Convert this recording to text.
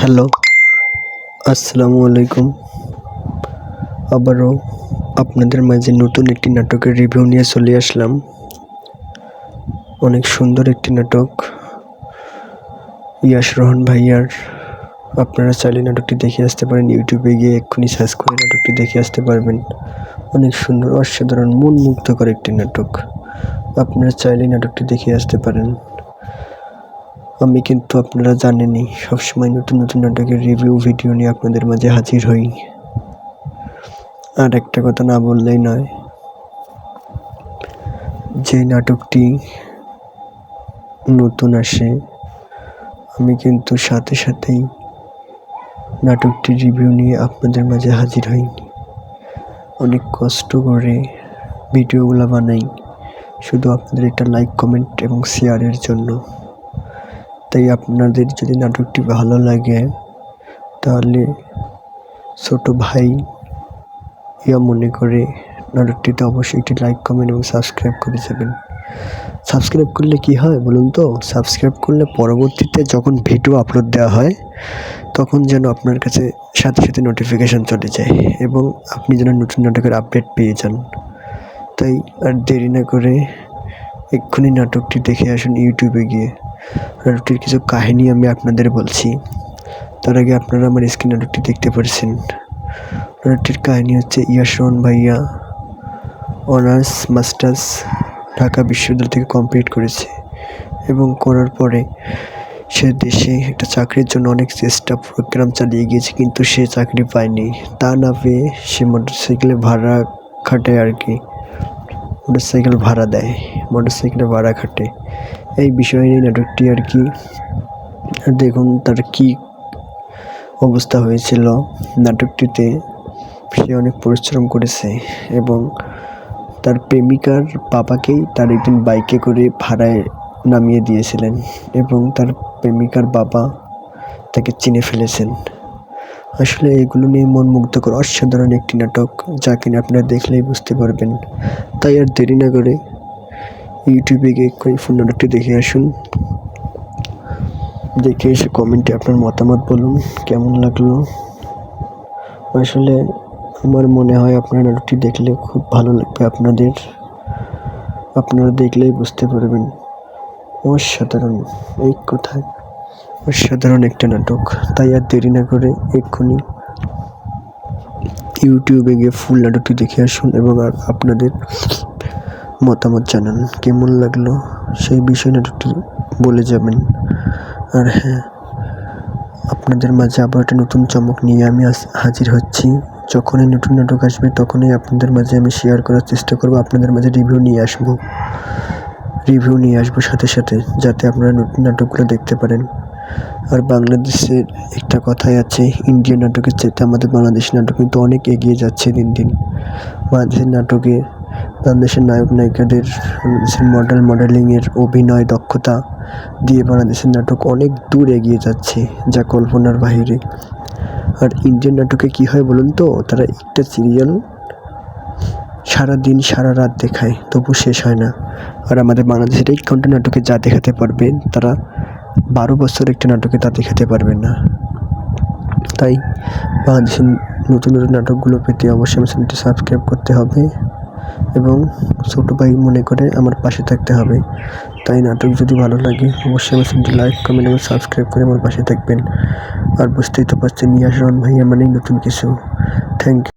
Hello, আসসালামু আলাইকুম। আবারও আপনাদের মাঝে নতুন একটি নাটকের রিভিউ নিয়ে চলে আসলাম। অনেক সুন্দর একটি নাটক, ইয়াশ রোহন ভাইয়ার। আপনারা চাইলে নাটকটি দেখে আসতে পারেন, ইউটিউবে গিয়ে এক্ষুনি সার্চ করে নাটকটি দেখে আসতে পারবেন। অনেক সুন্দর, অসাধারণ, মন মুগ্ধকর একটি নাটক। আপনারা চাইলে নাটকটি দেখে আসতে পারেন। আমি কিন্তু আপনারা জানেনই, সবসময় নতুন নতুন নাটকের রিভিউ ভিডিও নিয়ে আপনাদের মাঝে হাজির হই। আর একটা কথা না বললেই নয়, যে নাটকটি নতুন আসে আমি কিন্তু সাথে সাথেই নাটকটির রিভিউ নিয়ে আপনাদের মাঝে হাজির হই। অনেক কষ্ট করে ভিডিওগুলো বানাই শুধু আপনাদের একটা লাইক, কমেন্ট এবং শেয়ারের জন্য। তাই আপনাদের যদি নাটকটি ভালো লাগে তাহলে ছোট ভাই মনে করে নাটকটিতে অবশ্যই একটি লাইক, কমেন্ট এবং সাবস্ক্রাইব করে যাবেন। সাবস্ক্রাইব করলে কি হয় বলুন তো? সাবস্ক্রাইব করলে পরবর্তীতে যখন ভিডিও আপলোড দেওয়া হয় তখন যেন আপনার কাছে সাথে সাথে নোটিফিকেশান চলে যায় এবং আপনি যেন নতুন নাটকের আপডেট পেয়ে যান। তাই আর দেরি না করে এক্ষুনি নাটকটি দেখে আসুন ইউটিউবে গিয়ে। নাটকটির কিছু কাহিনী আমি আপনাদের বলছি, তার আগে আপনারা আমার স্ক্রিন নাটকটি দেখতে পাচ্ছেন। নাটকটির কাহিনী হচ্ছে, ইয়াশ রোহন ভাইয়া অনার্স মাস্টার্স ঢাকা বিশ্ববিদ্যালয় থেকে কমপ্লিট করেছে এবং করার পরে সে দেশে একটা চাকরির জন্য অনেক চেষ্টা প্রোগ্রাম চালিয়ে গিয়েছে, কিন্তু সে চাকরি পায়নি। তা না পেয়ে সে মোটরসাইকেলে ভাড়া খাটায় আর কি, মোটরসাইকেল ভাড়া দেয়, মোটরসাইকেলে ভাড়া খাটে। এই বিষয় নিয়ে নাটকটি আর কি। দেখুন তার কি অবস্থা হয়েছিল। নাটকটিতে সে অনেক পরিশ্রম করেছে এবং তার প্রেমিকার বাবাকেই তার একদিন বাইকে করে ভাড়ায় নামিয়ে দিয়েছিলেন এবং তার প্রেমিকার বাবা তাকে চিনে ফেলেছেন। আসলে এগুলো নিয়ে মন মুগ্ধকর অসাধারণ একটি নাটক, যা কিনা আপনারা দেখলেই বুঝতে পারবেন। তাই আর দেরি না করে ইউটিউবে গিয়ে ফুল নাটকটি দেখে আসুন। দেখে এসে কমেন্টে আপনার মতামত বলুন কেমন লাগলো। আসলে আমার মনে হয় আপনারা নাটকটি দেখলে খুব ভালো লাগবে আপনাদের। আপনারা দেখলেই বুঝতে পারবেন অসাধারণ, এই কথায় অসাধারণ একটা নাটক। তাই আর দেরি না করে এক্ষুনি ইউটিউবে গিয়ে ফুল নাটকটি দেখে আসুন এবং আর আপনাদের মতামত জানান কেমন লাগলো সেই বিষয়ে নাটকটি বলে যাবেন। আর হ্যাঁ, আপনাদের মাঝে আবার একটা নতুন চমক নিয়ে আমি হাজির হচ্ছি। যখনই নতুন নাটক আসবে তখনই আপনাদের মাঝে আমি শেয়ার করার চেষ্টা করব, আপনাদের মাঝে রিভিউ নিয়ে আসবো সাথে সাথে, যাতে আপনারা নতুন নাটকগুলো দেখতে পারেন। আর বাংলাদেশের একটা কথাই আছে, ইন্ডিয়ান নাটকের চাইতে আমাদের বাংলাদেশের নাটক কিন্তু অনেক এগিয়ে যাচ্ছে দিন দিন। বাংলাদেশের নায়ক নায়িকাদের, বাংলাদেশের মডেলিংয়ের অভিনয় দক্ষতা দিয়ে বাংলাদেশের নাটক অনেক দূর এগিয়ে যাচ্ছে, যা কল্পনার বাইরে। আর ইন্ডিয়ান নাটকে কি হয় বলুন তো? তারা একটা সিরিয়াল সারাদিন সারা রাত দেখায়, তবু শেষ হয় না। আর আমাদের বাংলাদেশের এই কন্টেন্ট নাটকে যা দেখাতে পারবেন তারা 12 বছর একটা নাটকে তা দেখাতে পারবেন না। তাই বাংলাদেশের নতুন নতুন নাটকগুলো পেতে অবশ্যই আমার চ্যানেলটি সাবস্ক্রাইব করতে হবে এবং ছোটো ভাই মনে করে আমার পাশে থাকতে হবে। তাই নাটক যদি ভালো লাগে অবশ্যই আমার চ্যানেলটি লাইক, কমেন্ট এবং সাবস্ক্রাইব করে আমার পাশে থাকবেন। আর বুঝতেই তো পারছেন, ইয়াশ রোহন ভাইয়া মানেই নতুন কিছু। Thank you.